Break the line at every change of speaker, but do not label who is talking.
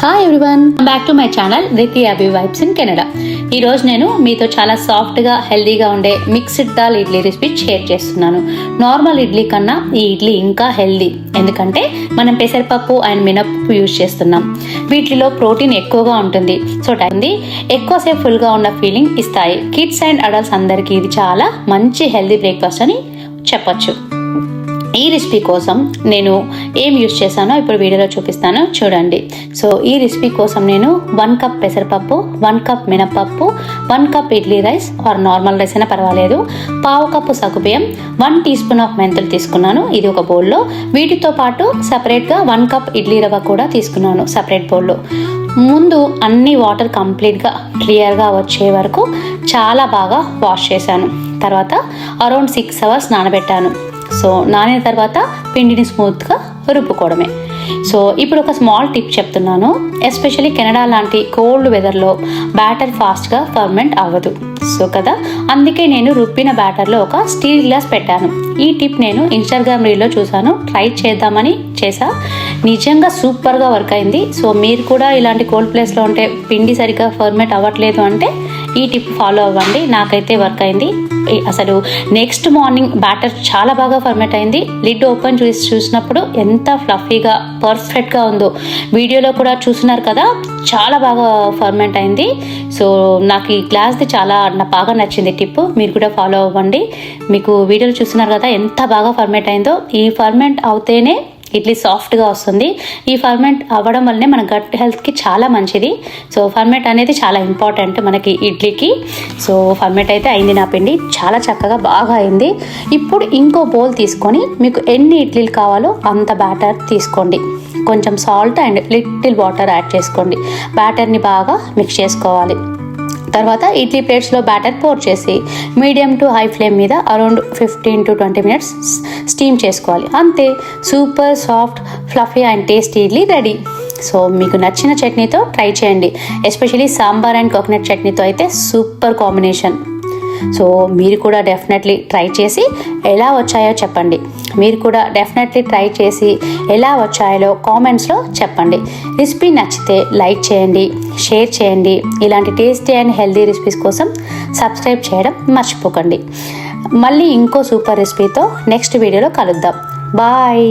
Hi everyone, back to my channel Riti Abhi vibes in Canada. ఈరోజు నేను మీతో చాలా సాఫ్ట్గా హెల్దీగా ఉండే mixed dal idli recipe share చేస్తున్నాను. నార్మల్ ఇడ్లీ కన్నా ఈ ఇడ్లీ ఇంకా హెల్దీ, ఎందుకంటే మనం పెసరపప్పు అండ్ మినపప్పు యూజ్ చేస్తున్నాం. వీటిలో ప్రోటీన్ ఎక్కువగా ఉంటుంది. సో టైంది ఎక్కువసేపు ఫుల్గా ఉన్న ఫీలింగ్ ఇస్తాయి. కిడ్స్ అండ్ అడల్ట్స్ అందరికీ ఇది చాలా మంచి హెల్దీ బ్రేక్ఫాస్ట్ అని చెప్పొచ్చు. ఈ రెసిపీ కోసం నేను ఏం యూజ్ చేశానో ఇప్పుడు వీడియోలో చూపిస్తాను, చూడండి. సో ఈ రెసిపీ కోసం నేను 1 కప్ పెసరపప్పు, 1 కప్ మినపప్పు, 1 cup idli rice or normal rice అయినా పర్వాలేదు, 1/2 కప్పు సగ్గుబియ్యం, 1 టీ స్పూన్ ఆఫ్ మెంతులు తీసుకున్నాను, ఇది ఒక బౌల్లో. వీటితో పాటు సపరేట్గా 1 కప్ ఇడ్లీ రవ్వ కూడా తీసుకున్నాను సపరేట్ బౌల్లో. ముందు అన్ని వాటర్ కంప్లీట్గా క్లియర్గా వచ్చే వరకు చాలా బాగా వాష్ చేశాను. తర్వాత అరౌండ్ 6 అవర్స్ నానబెట్టాను. సో నానిన తర్వాత పిండిని స్మూత్గా రుబ్బుకోవడమే. సో ఇప్పుడు ఒక స్మాల్ టిప్ చెప్తున్నాను. ఎస్పెషల్లీ కెనడా లాంటి కోల్డ్ వెదర్లో బ్యాటర్ ఫాస్ట్గా ఫర్మెంట్ అవ్వదు. సో కదా, అందుకే నేను రుబ్బిన బ్యాటర్లో ఒక స్టీల్ గ్లాస్ పెట్టాను. ఈ టిప్ నేను ఇన్స్టాగ్రామ్ రీల్లో చూసాను, ట్రై చేద్దామని చేసా. నిజంగా సూపర్గా వర్క్ అయింది. సో మీరు కూడా ఇలాంటి కోల్డ్ ప్లేస్లో ఉంటే పిండి సరిగ్గా ఫర్మెంట్ అవ్వట్లేదు అంటే ఈ టిప్ ఫాలో అవ్వండి. నాకైతే వర్క్ అయింది. అసలు నెక్స్ట్ మార్నింగ్ బ్యాటర్ చాలా బాగా ఫర్మెంట్ అయింది. లిడ్ ఓపెన్ చూసినప్పుడు ఎంత ఫ్లఫీగా పర్ఫెక్ట్గా ఉందో వీడియోలో కూడా చూస్తున్నారు కదా, చాలా బాగా ఫర్మెంట్ అయింది. సో నాకు ఈ గ్లాస్ది చాలా బాగా నచ్చింది టిప్. మీరు కూడా ఫాలో అవ్వండి. మీకు వీడియోలో చూస్తున్నారు కదా ఎంత బాగా ఫర్మెంట్ అయిందో. ఈ ఫర్మెంట్ అవుతేనే ఇడ్లీ సాఫ్ట్గా వస్తుంది. ఈ ఫర్మెంట్ అవ్వడం వల్లనే మన గట్ హెల్త్కి చాలా మంచిది. సో ఫర్మెంట్ అనేది చాలా ఇంపార్టెంట్ మనకి ఇడ్లీకి. సో ఫర్మెంట్ అయితే అయింది నా పిండి, చాలా చక్కగా బాగా అయింది. ఇప్పుడు ఇంకో బౌల్ తీసుకొని మీకు ఎన్ని ఇడ్లీలు కావాలో అంత బ్యాటర్ తీసుకోండి. కొంచెం salt and little water add చేసుకోండి. బ్యాటర్ని బాగా మిక్స్ చేసుకోవాలి. తర్వాత ఇడ్లీ ప్లేట్స్లో బ్యాటర్ పోర్ చేసి మీడియం టు హై ఫ్లేమ్ మీద అరౌండ్ 15 to 20 minutes స్టీమ్ చేసుకోవాలి. అంతే, super soft fluffy and tasty idli ready. So మీకు నచ్చిన చట్నీతో ట్రై చేయండి. ఎస్పెషలీ సాంబార్ అండ్ కోకోనట్ చట్నీతో అయితే సూపర్ కాంబినేషన్. సో మీరు కూడా డెఫినెట్లీ ట్రై చేసి ఎలా వచ్చాయో చెప్పండి. మీరు కూడా డెఫినెట్లీ ట్రై చేసి ఎలా వచ్చాయో కామెంట్స్లో చెప్పండి. రెసిపీ నచ్చితే లైక్ చేయండి, షేర్ చేయండి. ఇలాంటి టేస్టీ అండ్ హెల్దీ రెసిపీస్ కోసం సబ్స్క్రైబ్ చేయడం మర్చిపోకండి. మళ్ళీ ఇంకో సూపర్ రెసిపీతో నెక్స్ట్ వీడియోలో కలుద్దాం. బాయ్.